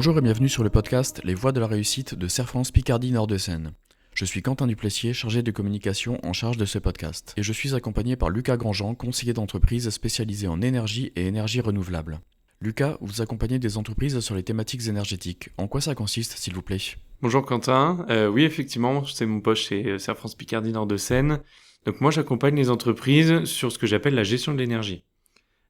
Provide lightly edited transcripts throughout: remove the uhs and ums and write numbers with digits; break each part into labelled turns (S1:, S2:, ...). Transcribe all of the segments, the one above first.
S1: Bonjour et bienvenue sur le podcast Les Voies de la réussite de Serre France Picardie Nord-de-Seine. Je suis Quentin Duplessier, chargé de communication en charge de ce podcast. Et je suis accompagné par Lucas Grandjean, conseiller d'entreprise spécialisé en énergie et énergie renouvelable. Lucas, vous accompagnez des entreprises sur les thématiques énergétiques. En quoi ça consiste, s'il vous plaît ?
S2: Bonjour Quentin, oui effectivement, c'est mon poste chez Serre France Picardie Nord-de-Seine. Donc moi j'accompagne les entreprises sur ce que j'appelle la gestion de l'énergie.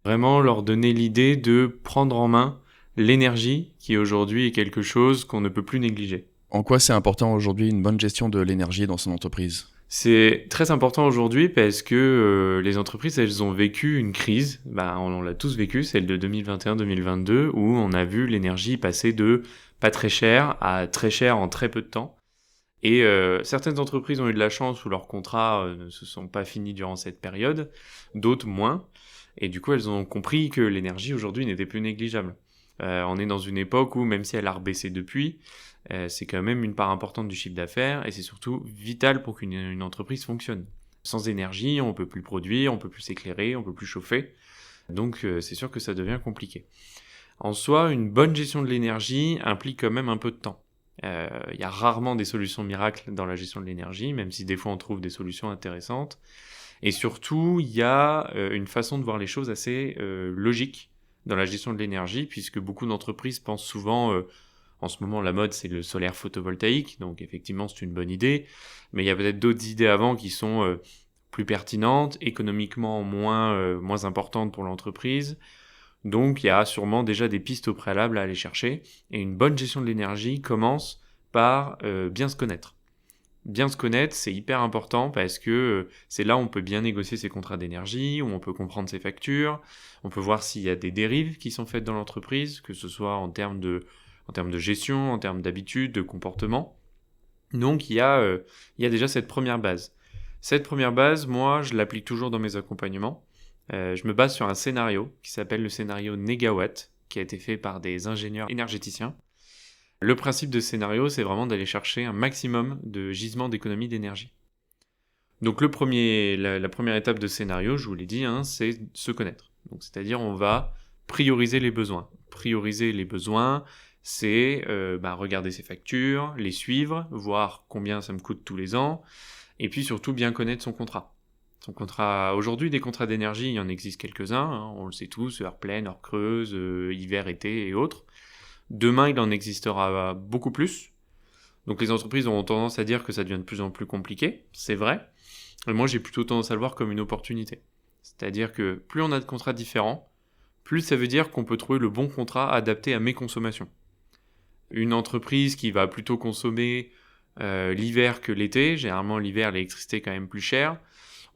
S2: Vraiment leur donner l'idée de prendre en main l'énergie qui aujourd'hui est quelque chose qu'on ne peut plus négliger.
S1: En quoi c'est important aujourd'hui une bonne gestion de l'énergie dans son entreprise ?
S2: C'est très important aujourd'hui parce que les entreprises, elles ont vécu une crise, on l'a tous vécu, celle de 2021-2022, où on a vu l'énergie passer de pas très cher à très cher en très peu de temps. Et certaines entreprises ont eu de la chance où leurs contrats ne se sont pas finis durant cette période, d'autres moins. Et du coup, elles ont compris que l'énergie aujourd'hui n'était plus négligeable. On est dans une époque où, même si elle a rebaissé depuis, c'est quand même une part importante du chiffre d'affaires et c'est surtout vital pour qu'une entreprise fonctionne. Sans énergie, on peut plus produire, on peut plus s'éclairer, on peut plus chauffer. Donc c'est sûr que ça devient compliqué. En soi, une bonne gestion de l'énergie implique quand même un peu de temps. Il y a rarement des solutions miracles dans la gestion de l'énergie, même si des fois on trouve des solutions intéressantes. Et surtout, il y a une façon de voir les choses assez logique dans la gestion de l'énergie, puisque beaucoup d'entreprises pensent souvent, en ce moment la mode c'est le solaire photovoltaïque, donc effectivement c'est une bonne idée, mais il y a peut-être d'autres idées avant qui sont plus pertinentes, économiquement moins importantes pour l'entreprise. Donc il y a sûrement déjà des pistes au préalable à aller chercher, et une bonne gestion de l'énergie commence par bien se connaître. Bien se connaître, c'est hyper important parce que c'est là où on peut bien négocier ses contrats d'énergie, où on peut comprendre ses factures, on peut voir s'il y a des dérives qui sont faites dans l'entreprise, que ce soit en termes de gestion, en termes d'habitude, de comportement. Donc il y a déjà cette première base. Cette première base, moi, je l'applique toujours dans mes accompagnements. Je me base sur un scénario qui s'appelle le scénario Négawatt, qui a été fait par des ingénieurs énergéticiens. Le principe de ce scénario, c'est vraiment d'aller chercher un maximum de gisements d'économie d'énergie. Donc la première étape de ce scénario, je vous l'ai dit, c'est se connaître. Donc, c'est-à-dire on va prioriser les besoins. Prioriser les besoins, c'est regarder ses factures, les suivre, voir combien ça me coûte tous les ans, et puis surtout bien connaître son contrat. Aujourd'hui, des contrats d'énergie, il y en existe quelques-uns, on le sait tous, heure pleine, heure creuse, hiver, été et autres. Demain, il en existera beaucoup plus. Donc les entreprises auront tendance à dire que ça devient de plus en plus compliqué, c'est vrai. Et moi, j'ai plutôt tendance à le voir comme une opportunité. C'est-à-dire que plus on a de contrats différents, plus ça veut dire qu'on peut trouver le bon contrat adapté à mes consommations. Une entreprise qui va plutôt consommer l'hiver que l'été, généralement l'hiver, l'électricité est quand même plus chère,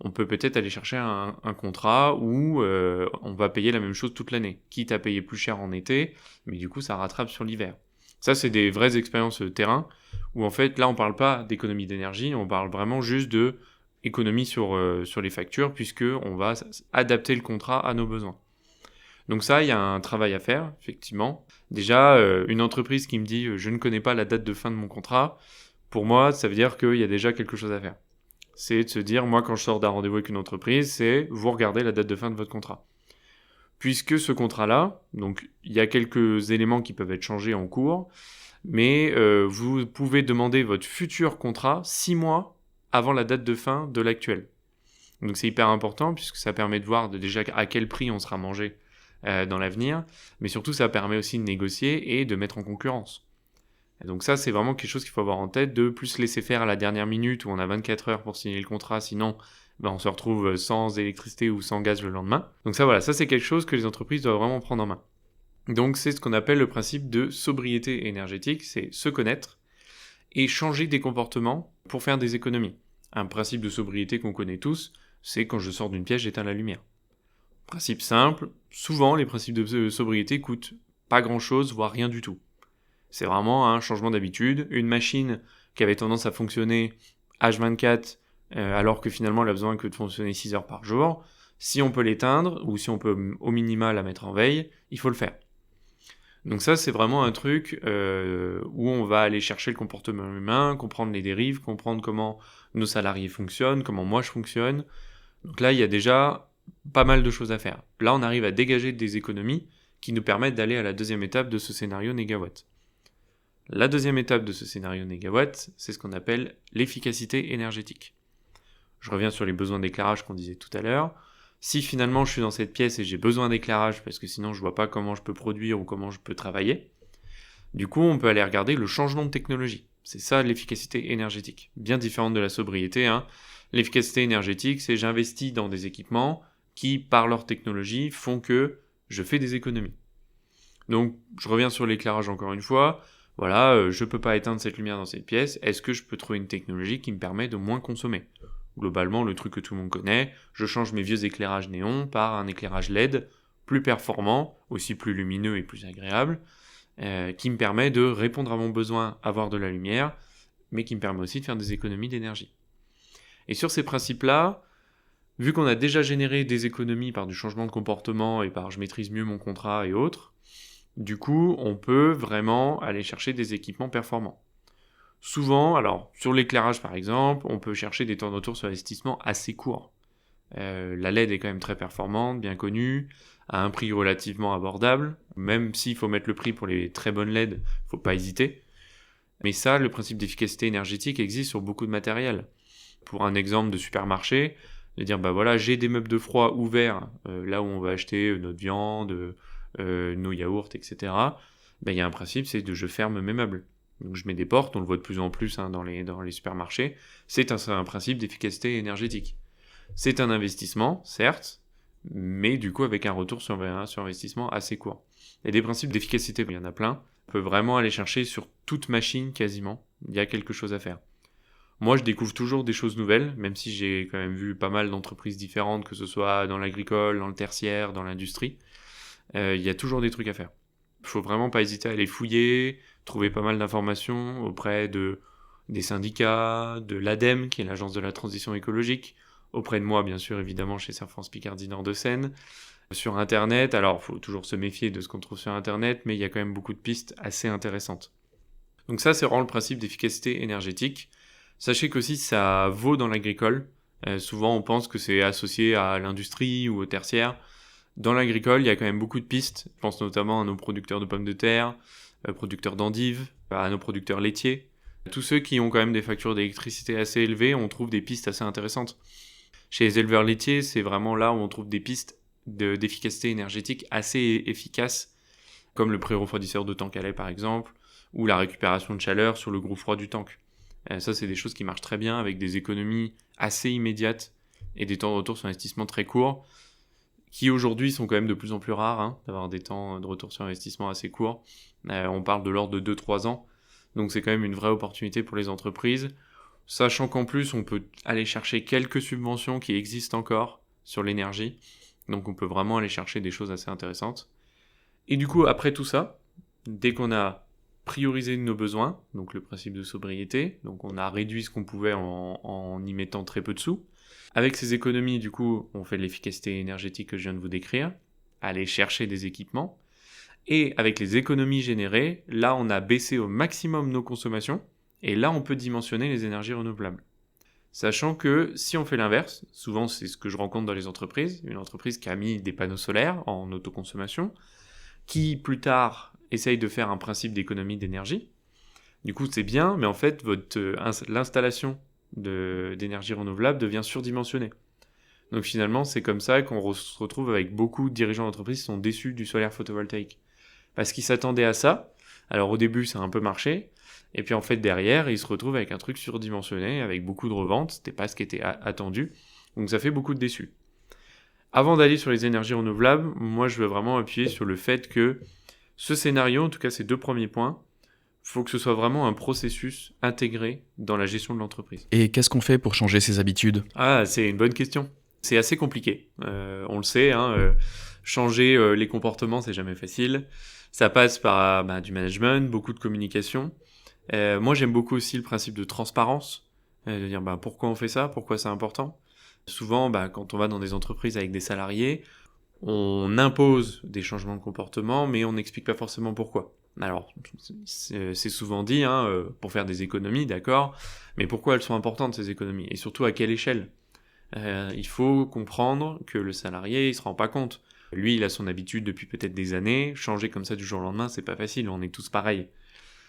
S2: on peut peut-être aller chercher un contrat où on va payer la même chose toute l'année, quitte à payer plus cher en été, mais du coup ça rattrape sur l'hiver. Ça, c'est des vraies expériences terrain, où en fait là on parle pas d'économie d'énergie, on parle vraiment juste de économie sur les factures, puisqu'on va adapter le contrat à nos besoins. Donc ça, il y a un travail à faire, effectivement. Déjà, une entreprise qui me dit « je ne connais pas la date de fin de mon contrat », pour moi, ça veut dire qu'il y a déjà quelque chose à faire. C'est de se dire, moi, quand je sors d'un rendez-vous avec une entreprise, c'est vous regardez la date de fin de votre contrat. Puisque ce contrat-là, donc il y a quelques éléments qui peuvent être changés en cours, mais vous pouvez demander votre futur contrat 6 mois avant la date de fin de l'actuel. Donc c'est hyper important puisque ça permet de voir déjà à quel prix on sera mangé dans l'avenir, mais surtout ça permet aussi de négocier et de mettre en concurrence. Et donc ça, c'est vraiment quelque chose qu'il faut avoir en tête, de plus se laisser faire à la dernière minute où on a 24 heures pour signer le contrat, sinon on se retrouve sans électricité ou sans gaz le lendemain. Donc ça c'est quelque chose que les entreprises doivent vraiment prendre en main. Donc c'est ce qu'on appelle le principe de sobriété énergétique, c'est se connaître et changer des comportements pour faire des économies. Un principe de sobriété qu'on connaît tous, c'est quand je sors d'une pièce, j'éteins la lumière. Principe simple, souvent les principes de sobriété coûtent pas grand-chose, voire rien du tout. C'est vraiment un changement d'habitude. Une machine qui avait tendance à fonctionner H24 alors que finalement elle a besoin que de fonctionner 6 heures par jour, si on peut l'éteindre ou si on peut au minima la mettre en veille, il faut le faire. Donc ça, c'est vraiment un truc où on va aller chercher le comportement humain, comprendre les dérives, comprendre comment nos salariés fonctionnent, comment moi je fonctionne. Donc là, il y a déjà pas mal de choses à faire. Là, on arrive à dégager des économies qui nous permettent d'aller à la deuxième étape de ce scénario Négawatt. La deuxième étape de ce scénario négawatt, c'est ce qu'on appelle l'efficacité énergétique. Je reviens sur les besoins d'éclairage qu'on disait tout à l'heure. Si finalement je suis dans cette pièce et j'ai besoin d'éclairage parce que sinon je vois pas comment je peux produire ou comment je peux travailler, du coup on peut aller regarder le changement de technologie. C'est ça l'efficacité énergétique. Bien différente de la sobriété, hein. L'efficacité énergétique, c'est j'investis dans des équipements qui, par leur technologie, font que je fais des économies. Donc je reviens sur l'éclairage encore une fois. Voilà, je peux pas éteindre cette lumière dans cette pièce. Est-ce que je peux trouver une technologie qui me permet de moins consommer ? Globalement, le truc que tout le monde connaît, je change mes vieux éclairages néons par un éclairage LED plus performant, aussi plus lumineux et plus agréable, qui me permet de répondre à mon besoin, avoir de la lumière, mais qui me permet aussi de faire des économies d'énergie. Et sur ces principes-là, vu qu'on a déjà généré des économies par du changement de comportement et par je maîtrise mieux mon contrat et autres, du coup, on peut vraiment aller chercher des équipements performants. Souvent, alors sur l'éclairage par exemple, on peut chercher des temps de retour sur investissement assez courts. La LED est quand même très performante, bien connue, à un prix relativement abordable. Même s'il faut mettre le prix pour les très bonnes LED, faut pas hésiter. Mais ça, le principe d'efficacité énergétique existe sur beaucoup de matériel. Pour un exemple de supermarché, de dire bah voilà, j'ai des meubles de froid ouverts là où on va acheter notre viande, nos yaourts, etc. Ben, il y a un principe, c'est que je ferme mes meubles. Donc je mets des portes, on le voit de plus en plus dans les supermarchés. C'est un principe d'efficacité énergétique. C'est un investissement, certes, mais du coup avec un retour sur investissement assez court. Et des principes d'efficacité, il y en a plein. On peut vraiment aller chercher sur toute machine quasiment. Il y a quelque chose à faire. Moi, je découvre toujours des choses nouvelles, même si j'ai quand même vu pas mal d'entreprises différentes, que ce soit dans l'agricole, dans le tertiaire, dans l'industrie. Il y a toujours des trucs à faire. Il faut vraiment pas hésiter à aller fouiller, trouver pas mal d'informations auprès des syndicats, de l'ADEME, qui est l'agence de la transition écologique, auprès de moi, bien sûr, évidemment, chez Air France Picardie Nord-de-Seine, sur Internet. Alors, il faut toujours se méfier de ce qu'on trouve sur Internet, mais il y a quand même beaucoup de pistes assez intéressantes. Donc ça, c'est vraiment le principe d'efficacité énergétique. Sachez qu'aussi, ça vaut dans l'agricole. Souvent, on pense que c'est associé à l'industrie ou au tertiaire. Dans l'agricole, il y a quand même beaucoup de pistes. Je pense notamment à nos producteurs de pommes de terre, producteurs d'endives, à nos producteurs laitiers. Tous ceux qui ont quand même des factures d'électricité assez élevées, on trouve des pistes assez intéressantes. Chez les éleveurs laitiers, c'est vraiment là où on trouve des pistes d'efficacité énergétique assez efficaces, comme le pré-refroidisseur de tank à lait par exemple, ou la récupération de chaleur sur le groupe froid du tank. Ça, c'est des choses qui marchent très bien avec des économies assez immédiates et des temps de retour sur investissement très courts, qui aujourd'hui sont quand même de plus en plus rares, d'avoir des temps de retour sur investissement assez courts. On parle de l'ordre de 2-3 ans, donc c'est quand même une vraie opportunité pour les entreprises, sachant qu'en plus on peut aller chercher quelques subventions qui existent encore sur l'énergie, donc on peut vraiment aller chercher des choses assez intéressantes. Et du coup, après tout ça, dès qu'on a priorisé nos besoins, donc le principe de sobriété, donc on a réduit ce qu'on pouvait en y mettant très peu de sous. Avec ces économies, du coup, on fait l'efficacité énergétique que je viens de vous décrire, aller chercher des équipements, et avec les économies générées, là on a baissé au maximum nos consommations, et là on peut dimensionner les énergies renouvelables. Sachant que si on fait l'inverse, souvent c'est ce que je rencontre dans les entreprises, une entreprise qui a mis des panneaux solaires en autoconsommation, qui plus tard essaye de faire un principe d'économie d'énergie. Du coup c'est bien, mais en fait l'installation d'énergie renouvelable devient surdimensionnée. Donc finalement c'est comme ça qu'on se retrouve avec beaucoup de dirigeants d'entreprise qui sont déçus du solaire photovoltaïque. Parce qu'ils s'attendaient à ça, alors au début ça a un peu marché, et puis en fait derrière ils se retrouvent avec un truc surdimensionné, avec beaucoup de reventes, c'était pas ce qui était attendu, donc ça fait beaucoup de déçus. Avant d'aller sur les énergies renouvelables, moi je veux vraiment appuyer sur le fait que ce scénario, en tout cas ces 2 premiers points, faut que ce soit vraiment un processus intégré dans la gestion de l'entreprise.
S1: Et qu'est-ce qu'on fait pour changer ses habitudes ?
S2: Ah, c'est une bonne question. C'est assez compliqué. On le sait, changer les comportements, c'est jamais facile. Ça passe par du management, beaucoup de communication. Moi, j'aime beaucoup aussi le principe de transparence, de dire pourquoi on fait ça, pourquoi c'est important. Souvent, quand on va dans des entreprises avec des salariés, on impose des changements de comportement, mais on n'explique pas forcément pourquoi. Alors, c'est souvent dit, pour faire des économies, d'accord, mais pourquoi elles sont importantes ces économies, et surtout à quelle échelle ? Il faut comprendre que le salarié, il se rend pas compte. Lui, il a son habitude depuis peut-être des années, changer comme ça du jour au lendemain, c'est pas facile, on est tous pareils.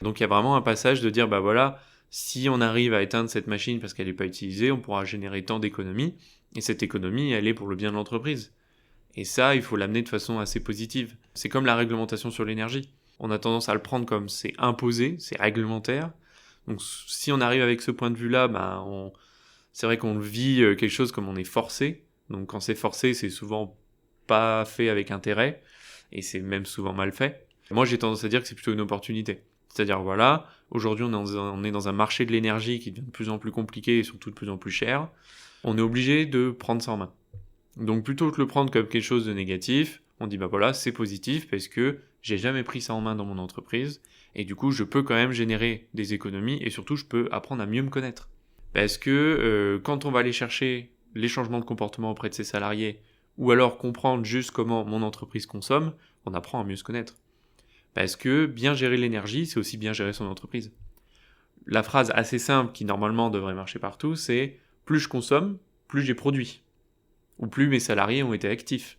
S2: Donc il y a vraiment un passage de dire, bah voilà, si on arrive à éteindre cette machine parce qu'elle n'est pas utilisée, on pourra générer tant d'économies, et cette économie, elle est pour le bien de l'entreprise. Et ça, il faut l'amener de façon assez positive. C'est comme la réglementation sur l'énergie. On a tendance à le prendre comme c'est imposé, c'est réglementaire. Donc si on arrive avec ce point de vue-là, c'est vrai qu'on le vit quelque chose comme on est forcé. Donc quand c'est forcé, c'est souvent pas fait avec intérêt, et c'est même souvent mal fait. Moi, j'ai tendance à dire que c'est plutôt une opportunité. C'est-à-dire, voilà, aujourd'hui, on est dans un marché de l'énergie qui devient de plus en plus compliqué et surtout de plus en plus cher. On est obligé de prendre ça en main. Donc, plutôt que de le prendre comme quelque chose de négatif, on dit, bah voilà, c'est positif parce que j'ai jamais pris ça en main dans mon entreprise et du coup, je peux quand même générer des économies et surtout, je peux apprendre à mieux me connaître. Parce que quand on va aller chercher les changements de comportement auprès de ses salariés ou alors comprendre juste comment mon entreprise consomme, on apprend à mieux se connaître. Parce que bien gérer l'énergie, c'est aussi bien gérer son entreprise. La phrase assez simple qui normalement devrait marcher partout, c'est « plus je consomme, plus j'ai produit ». Ou plus mes salariés ont été actifs.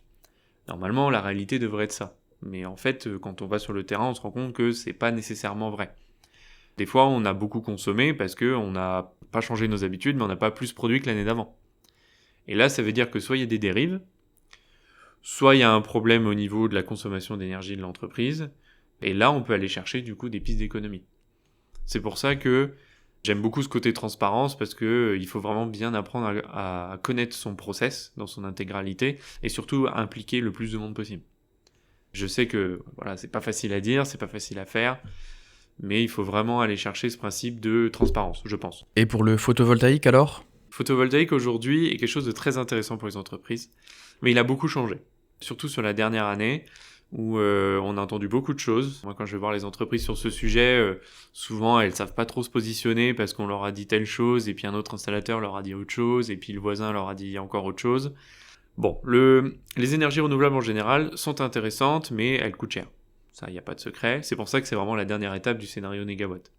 S2: Normalement, la réalité devrait être ça. Mais en fait, quand on va sur le terrain, on se rend compte que c'est pas nécessairement vrai. Des fois, on a beaucoup consommé parce qu'on n'a pas changé nos habitudes, mais on n'a pas plus produit que l'année d'avant. Et là, ça veut dire que soit il y a des dérives, soit il y a un problème au niveau de la consommation d'énergie de l'entreprise, et là, on peut aller chercher du coup des pistes d'économie. C'est pour ça que j'aime beaucoup ce côté transparence, parce que il faut vraiment bien apprendre à connaître son process dans son intégralité, et surtout à impliquer le plus de monde possible. Je sais que voilà, c'est pas facile à dire, c'est pas facile à faire, mais il faut vraiment aller chercher ce principe de transparence, je pense.
S1: Et pour le photovoltaïque alors ?
S2: Le photovoltaïque aujourd'hui est quelque chose de très intéressant pour les entreprises, mais il a beaucoup changé, surtout sur la dernière année, où on a entendu beaucoup de choses. Moi, quand je vais voir les entreprises sur ce sujet, souvent elles savent pas trop se positionner parce qu'on leur a dit telle chose, et puis un autre installateur leur a dit autre chose, et puis le voisin leur a dit encore autre chose. Bon, les énergies renouvelables en général sont intéressantes, mais elles coûtent cher. Ça, il n'y a pas de secret. C'est pour ça que c'est vraiment la dernière étape du scénario négawatt.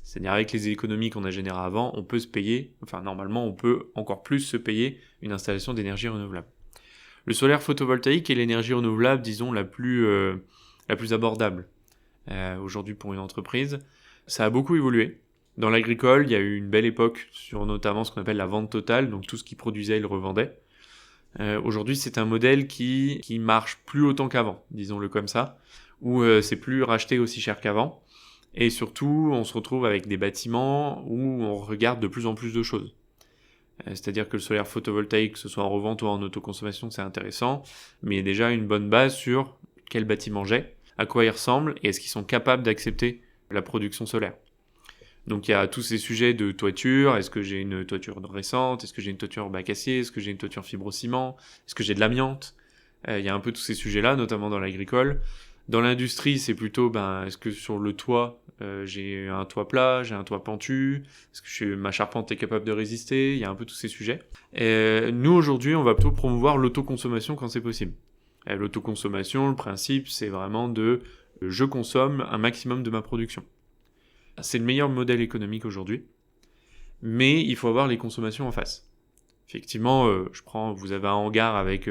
S2: C'est-à-dire avec les économies qu'on a générées avant, on peut se payer, enfin normalement on peut encore plus se payer une installation d'énergie renouvelable. Le solaire photovoltaïque est l'énergie renouvelable, disons, la plus abordable aujourd'hui pour une entreprise. Ça a beaucoup évolué. Dans l'agricole, il y a eu une belle époque sur notamment ce qu'on appelle la vente totale, donc tout ce qu'ils produisaient, ils le revendaient. Aujourd'hui, c'est un modèle qui marche plus autant qu'avant, disons-le comme ça, où c'est plus racheté aussi cher qu'avant. Et surtout, on se retrouve avec des bâtiments où on regarde de plus en plus de choses. C'est-à-dire que le solaire photovoltaïque, que ce soit en revente ou en autoconsommation, c'est intéressant, mais il y a déjà une bonne base sur quel bâtiment j'ai, à quoi il ressemble, et est-ce qu'ils sont capables d'accepter la production solaire. Donc il y a tous ces sujets de toiture, est-ce que j'ai une toiture récente, est-ce que j'ai une toiture bac acier, est-ce que j'ai une toiture fibrociment, est-ce que j'ai de l'amiante. Il y a un peu tous ces sujets-là, notamment dans l'agricole. Dans l'industrie, c'est plutôt, est-ce que sur le toit, j'ai un toit plat, j'ai un toit pentu, est-ce que ma charpente est capable de résister, il y a un peu tous ces sujets. Nous, aujourd'hui, on va plutôt promouvoir l'autoconsommation quand c'est possible. L'autoconsommation, le principe, c'est vraiment je consomme un maximum de ma production. C'est le meilleur modèle économique aujourd'hui, mais il faut avoir les consommations en face. Effectivement, vous avez un hangar avec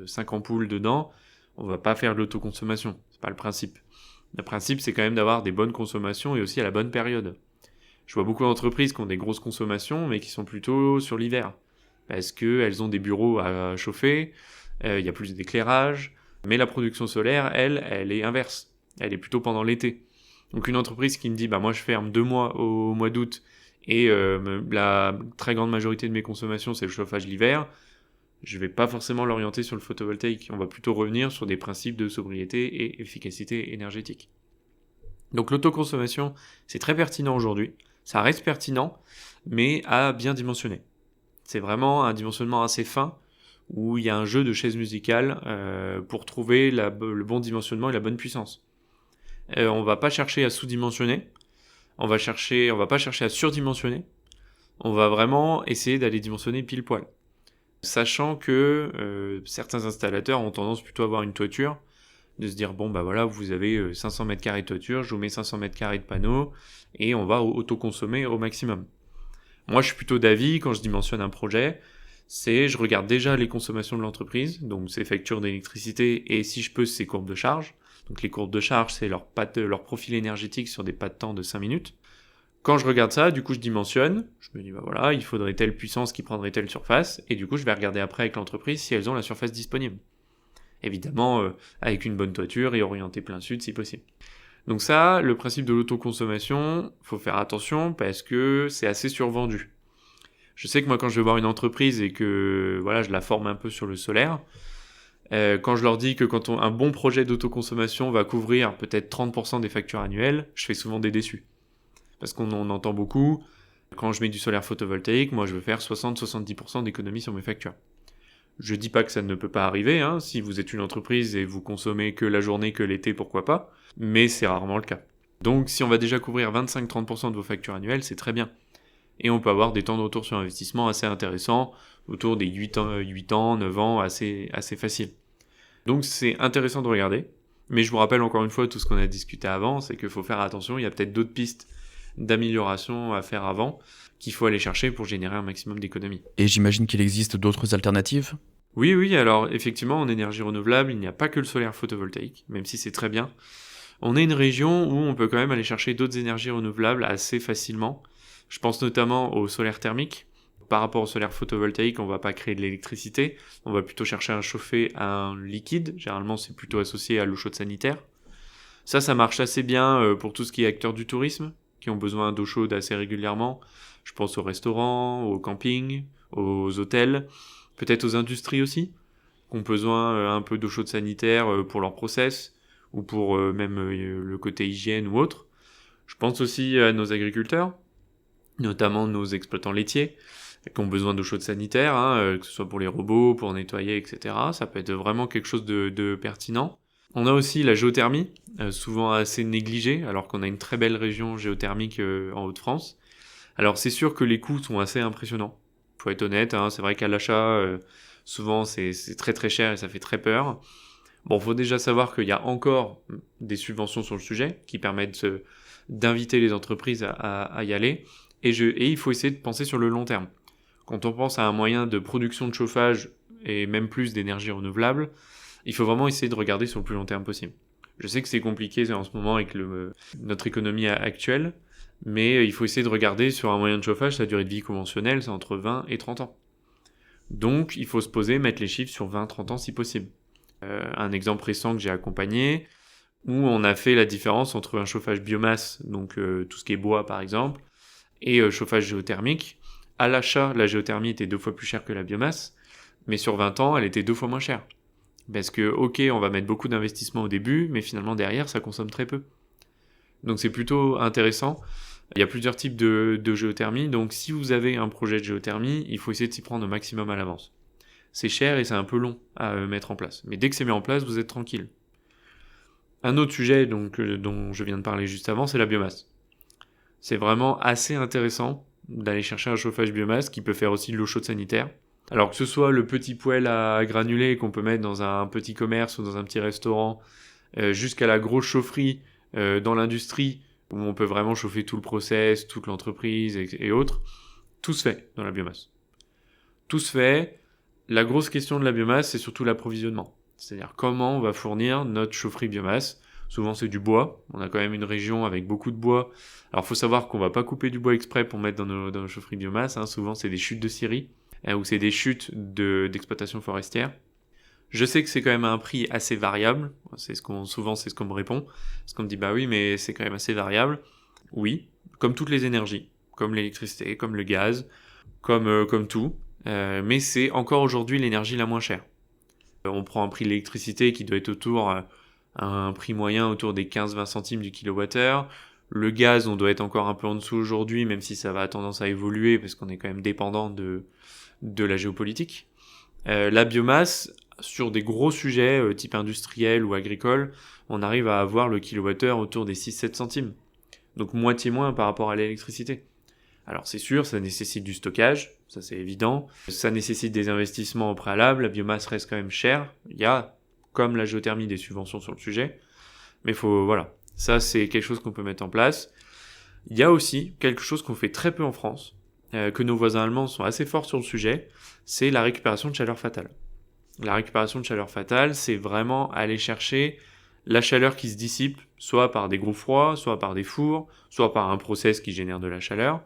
S2: 5 ampoules dedans, on va pas faire de l'autoconsommation, c'est pas le principe. Le principe, c'est quand même d'avoir des bonnes consommations et aussi à la bonne période. Je vois beaucoup d'entreprises qui ont des grosses consommations, mais qui sont plutôt sur l'hiver, parce qu'elles ont des bureaux à chauffer, il y a plus d'éclairage, mais la production solaire, elle est inverse, elle est plutôt pendant l'été. Donc une entreprise qui me dit, moi je ferme 2 mois au mois d'août, et la très grande majorité de mes consommations, c'est le chauffage l'hiver, je vais pas forcément l'orienter sur le photovoltaïque. On va plutôt revenir sur des principes de sobriété et efficacité énergétique. Donc l'autoconsommation, c'est très pertinent aujourd'hui. Ça reste pertinent, mais à bien dimensionner. C'est vraiment un dimensionnement assez fin, où il y a un jeu de chaises musicales pour trouver le bon dimensionnement et la bonne puissance. On va pas chercher à sous-dimensionner, on va pas chercher à surdimensionner, on va vraiment essayer d'aller dimensionner pile poil. Sachant que certains installateurs ont tendance plutôt à avoir une toiture, de se dire vous avez 500 mètres carrés de toiture, je vous mets 500 mètres carrés de panneaux et on va autoconsommer au maximum. Moi je suis plutôt d'avis, quand je dimensionne un projet, je regarde déjà les consommations de l'entreprise, donc ses factures d'électricité et si je peux ses courbes de charge, Donc les courbes de charge, c'est leur profil énergétique sur des pas de temps de 5 minutes. Quand je regarde ça, du coup je dimensionne, je me dis voilà, il faudrait telle puissance qui prendrait telle surface, et du coup je vais regarder après avec l'entreprise si elles ont la surface disponible. Évidemment, avec une bonne toiture et orienté plein sud si possible. Donc ça, le principe de l'autoconsommation, faut faire attention parce que c'est assez survendu. Je sais que moi quand je vais voir une entreprise et que voilà, je la forme un peu sur le solaire, quand je leur dis que un bon projet d'autoconsommation va couvrir peut-être 30% des factures annuelles, je fais souvent des déçus. Parce qu'on en entend beaucoup, quand je mets du solaire photovoltaïque, moi je veux faire 60-70% d'économie sur mes factures. Je dis pas que ça ne peut pas arriver, hein, si vous êtes une entreprise et vous consommez que la journée, que l'été, pourquoi pas, mais c'est rarement le cas. Donc si on va déjà couvrir 25-30% de vos factures annuelles, c'est très bien. Et on peut avoir des temps de retour sur investissement assez intéressants, autour des 8 ans, 9 ans, assez facile. Donc c'est intéressant de regarder, mais je vous rappelle encore une fois tout ce qu'on a discuté avant, c'est qu'il faut faire attention, il y a peut-être d'autres pistes d'amélioration à faire avant, qu'il faut aller chercher pour générer un maximum d'économies.
S1: Et j'imagine qu'il existe d'autres alternatives ?
S2: Oui, alors effectivement, en énergie renouvelable, il n'y a pas que le solaire photovoltaïque, même si c'est très bien. On est une région où on peut quand même aller chercher d'autres énergies renouvelables assez facilement. Je pense notamment au solaire thermique. Par rapport au solaire photovoltaïque, on ne va pas créer de l'électricité, on va plutôt chercher à chauffer un liquide. Généralement, c'est plutôt associé à l'eau chaude sanitaire. Ça marche assez bien pour tout ce qui est acteurs du tourisme, qui ont besoin d'eau chaude assez régulièrement. Je pense aux restaurants, aux campings, aux hôtels, peut-être aux industries aussi, qui ont besoin un peu d'eau chaude sanitaire pour leur process, ou pour même le côté hygiène ou autre. Je pense aussi à nos agriculteurs, notamment nos exploitants laitiers, qui ont besoin d'eau chaude sanitaire, que ce soit pour les robots, pour nettoyer, etc. Ça peut être vraiment quelque chose de pertinent. On a aussi la géothermie, souvent assez négligée, alors qu'on a une très belle région géothermique en Hauts-de-France. Alors c'est sûr que les coûts sont assez impressionnants. Faut être honnête, c'est vrai qu'à l'achat, souvent c'est très très cher et ça fait très peur. Bon, faut déjà savoir qu'il y a encore des subventions sur le sujet qui permettent d'inviter les entreprises à y aller. Et il faut essayer de penser sur le long terme. Quand on pense à un moyen de production de chauffage et même plus d'énergie renouvelable, il faut vraiment essayer de regarder sur le plus long terme possible. Je sais que c'est compliqué en ce moment avec notre économie actuelle, mais il faut essayer de regarder sur un moyen de chauffage, sa durée de vie conventionnelle, c'est entre 20 et 30 ans. Donc il faut se poser, mettre les chiffres sur 20-30 ans si possible. Un exemple récent que j'ai accompagné, où on a fait la différence entre un chauffage biomasse, donc tout ce qui est bois par exemple, et chauffage géothermique. À l'achat, la géothermie était 2 fois plus chère que la biomasse, mais sur 20 ans, elle était 2 fois moins chère. Parce que, ok, on va mettre beaucoup d'investissement au début, mais finalement derrière, ça consomme très peu. Donc c'est plutôt intéressant. Il y a plusieurs types de géothermie, donc si vous avez un projet de géothermie, il faut essayer de s'y prendre au maximum à l'avance. C'est cher et c'est un peu long à mettre en place, mais dès que c'est mis en place, vous êtes tranquille. Un autre sujet dont je viens de parler juste avant, c'est la biomasse. C'est vraiment assez intéressant d'aller chercher un chauffage biomasse qui peut faire aussi de l'eau chaude sanitaire. Alors que ce soit le petit poêle à granulés qu'on peut mettre dans un petit commerce ou dans un petit restaurant, jusqu'à la grosse chaufferie dans l'industrie, où on peut vraiment chauffer tout le process, toute l'entreprise et autres, tout se fait dans la biomasse. Tout se fait. La grosse question de la biomasse, c'est surtout l'approvisionnement. C'est-à-dire comment on va fournir notre chaufferie biomasse. Souvent c'est du bois, on a quand même une région avec beaucoup de bois. Alors il faut savoir qu'on va pas couper du bois exprès pour mettre dans nos chaufferies biomasse, souvent c'est des chutes de scierie, ou c'est des chutes d'exploitation forestière. Je sais que c'est quand même un prix assez variable, souvent c'est ce qu'on me répond, parce qu'on me dit bah oui mais c'est quand même assez variable. Oui, comme toutes les énergies, comme l'électricité, comme le gaz, comme tout, mais c'est encore aujourd'hui l'énergie la moins chère. On prend un prix de l'électricité qui doit être autour un prix moyen autour des 15-20 centimes du kilowattheure. Le gaz, on doit être encore un peu en dessous aujourd'hui, même si ça va tendance à évoluer, parce qu'on est quand même dépendant de la géopolitique. La biomasse, sur des gros sujets type industriel ou agricole, on arrive à avoir le kilowattheure autour des 6-7 centimes. Donc moitié moins par rapport à l'électricité. Alors c'est sûr, ça nécessite du stockage, ça c'est évident. Ça nécessite des investissements au préalable, la biomasse reste quand même chère. Il y a, comme la géothermie, des subventions sur le sujet. Mais voilà. Ça, c'est quelque chose qu'on peut mettre en place. Il y a aussi quelque chose qu'on fait très peu en France, que nos voisins allemands sont assez forts sur le sujet, c'est la récupération de chaleur fatale. La récupération de chaleur fatale, c'est vraiment aller chercher la chaleur qui se dissipe, soit par des groupes froids, soit par des fours, soit par un process qui génère de la chaleur,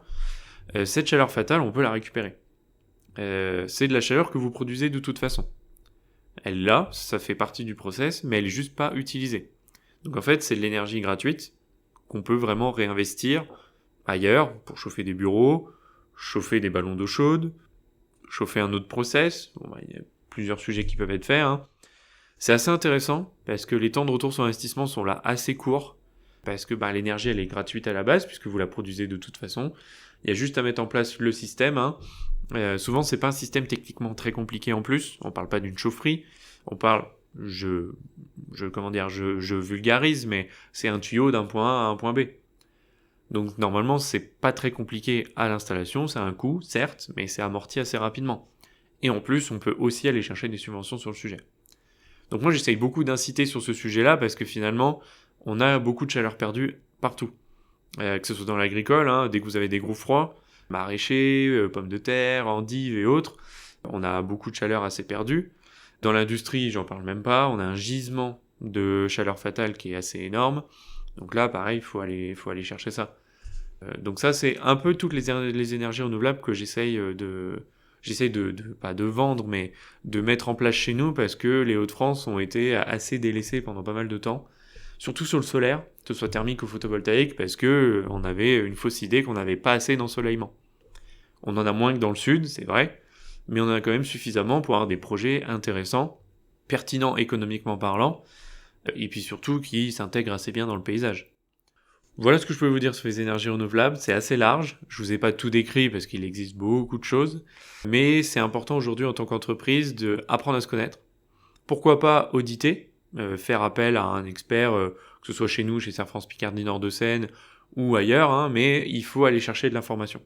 S2: cette chaleur fatale, on peut la récupérer. C'est de la chaleur que vous produisez de toute façon. Elle là, ça fait partie du process, mais elle est juste pas utilisée. Donc en fait, c'est de l'énergie gratuite qu'on peut vraiment réinvestir ailleurs pour chauffer des bureaux, chauffer des ballons d'eau chaude, chauffer un autre process. Il y a plusieurs sujets qui peuvent être faits. C'est assez intéressant parce que les temps de retour sur investissement sont là assez courts parce que l'énergie elle est gratuite à la base puisque vous la produisez de toute façon. Il y a juste à mettre en place le système. Souvent c'est pas un système techniquement très compliqué en plus. On parle pas d'une chaufferie. On parle, je vulgarise, mais c'est un tuyau d'un point A à un point B. Donc normalement c'est pas très compliqué à l'installation. C'est un coût certes, mais c'est amorti assez rapidement. Et en plus on peut aussi aller chercher des subventions sur le sujet. Donc moi j'essaye beaucoup d'inciter sur ce sujet-là parce que finalement on a beaucoup de chaleur perdue partout. Que ce soit dans l'agricole, dès que vous avez des gros froids, maraîchers, pommes de terre, endives et autres, on a beaucoup de chaleur assez perdue. Dans l'industrie, j'en parle même pas, on a un gisement de chaleur fatale qui est assez énorme. Donc là pareil, il faut aller chercher ça. Donc ça c'est un peu toutes les énergies renouvelables que j'essaye pas de vendre, mais de mettre en place chez nous parce que les Hauts-de-France ont été assez délaissés pendant pas mal de temps. Surtout sur le solaire, que ce soit thermique ou photovoltaïque, parce que on avait une fausse idée qu'on n'avait pas assez d'ensoleillement. On en a moins que dans le sud, c'est vrai, mais on en a quand même suffisamment pour avoir des projets intéressants, pertinents économiquement parlant, et puis surtout qui s'intègrent assez bien dans le paysage. Voilà ce que je peux vous dire sur les énergies renouvelables, c'est assez large, je vous ai pas tout décrit parce qu'il existe beaucoup de choses, mais c'est important aujourd'hui en tant qu'entreprise d'apprendre à se connaître. Pourquoi pas auditer, faire appel à un expert, que ce soit chez nous, chez Serre France Picardie Nord-de-Seine ou ailleurs, mais il faut aller chercher de l'information.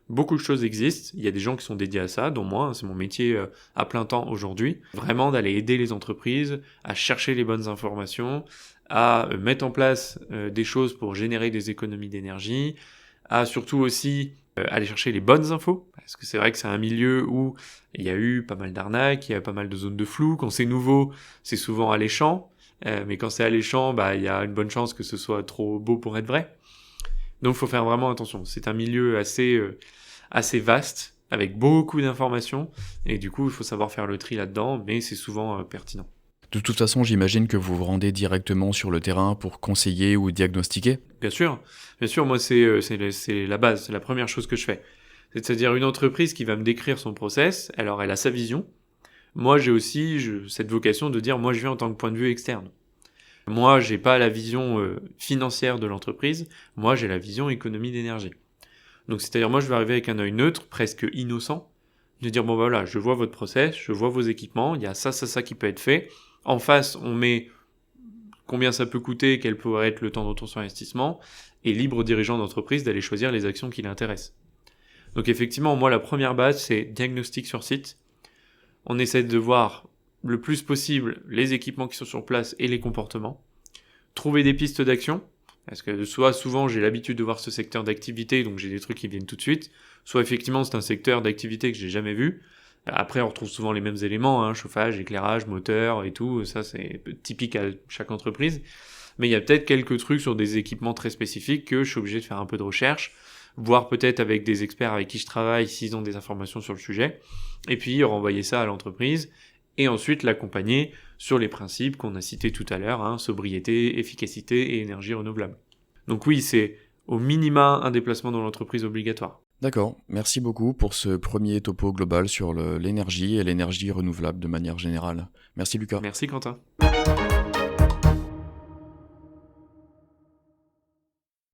S2: Beaucoup de choses existent, il y a des gens qui sont dédiés à ça, dont moi, c'est mon métier à plein temps aujourd'hui, vraiment d'aller aider les entreprises à chercher les bonnes informations, à mettre en place des choses pour générer des économies d'énergie, à surtout aussi aller chercher les bonnes infos, parce que c'est vrai que c'est un milieu où il y a eu pas mal d'arnaques, il y a pas mal de zones de flou, quand c'est nouveau, c'est souvent alléchant, mais quand c'est alléchant, il y a une bonne chance que ce soit trop beau pour être vrai. Donc il faut faire vraiment attention, c'est un milieu assez vaste, avec beaucoup d'informations, et du coup il faut savoir faire le tri là-dedans, mais c'est souvent pertinent.
S1: De toute façon, j'imagine que vous vous rendez directement sur le terrain pour conseiller ou diagnostiquer.
S2: Bien sûr, moi c'est la base, c'est la première chose que je fais. C'est-à-dire une entreprise qui va me décrire son process, alors elle a sa vision. Moi j'ai aussi cette vocation de dire, moi je viens en tant que point de vue externe. Moi j'ai pas la vision financière de l'entreprise, moi j'ai la vision économie d'énergie. Donc c'est-à-dire moi je vais arriver avec un œil neutre, presque innocent, de dire bon voilà, je vois votre process, je vois vos équipements, il y a ça qui peut être fait. En face, on met combien ça peut coûter, quel pourrait être le temps de retour sur investissement, et libre au dirigeant d'entreprise d'aller choisir les actions qui l'intéressent. Donc effectivement, moi la première base, c'est diagnostic sur site. On essaie de voir le plus possible les équipements qui sont sur place et les comportements. Trouver des pistes d'action, parce que soit souvent j'ai l'habitude de voir ce secteur d'activité, donc j'ai des trucs qui viennent tout de suite, soit effectivement c'est un secteur d'activité que j'ai jamais vu. Après, on retrouve souvent les mêmes éléments, chauffage, éclairage, moteur et tout, ça c'est typique à chaque entreprise. Mais il y a peut-être quelques trucs sur des équipements très spécifiques que je suis obligé de faire un peu de recherche, voir peut-être avec des experts avec qui je travaille s'ils ont des informations sur le sujet, et puis renvoyer ça à l'entreprise, et ensuite l'accompagner sur les principes qu'on a cités tout à l'heure, sobriété, efficacité et énergie renouvelable. Donc oui, c'est au minima un déplacement dans l'entreprise obligatoire.
S1: D'accord, merci beaucoup pour ce premier topo global sur l'énergie et l'énergie renouvelable de manière générale. Merci Lucas.
S2: Merci Quentin.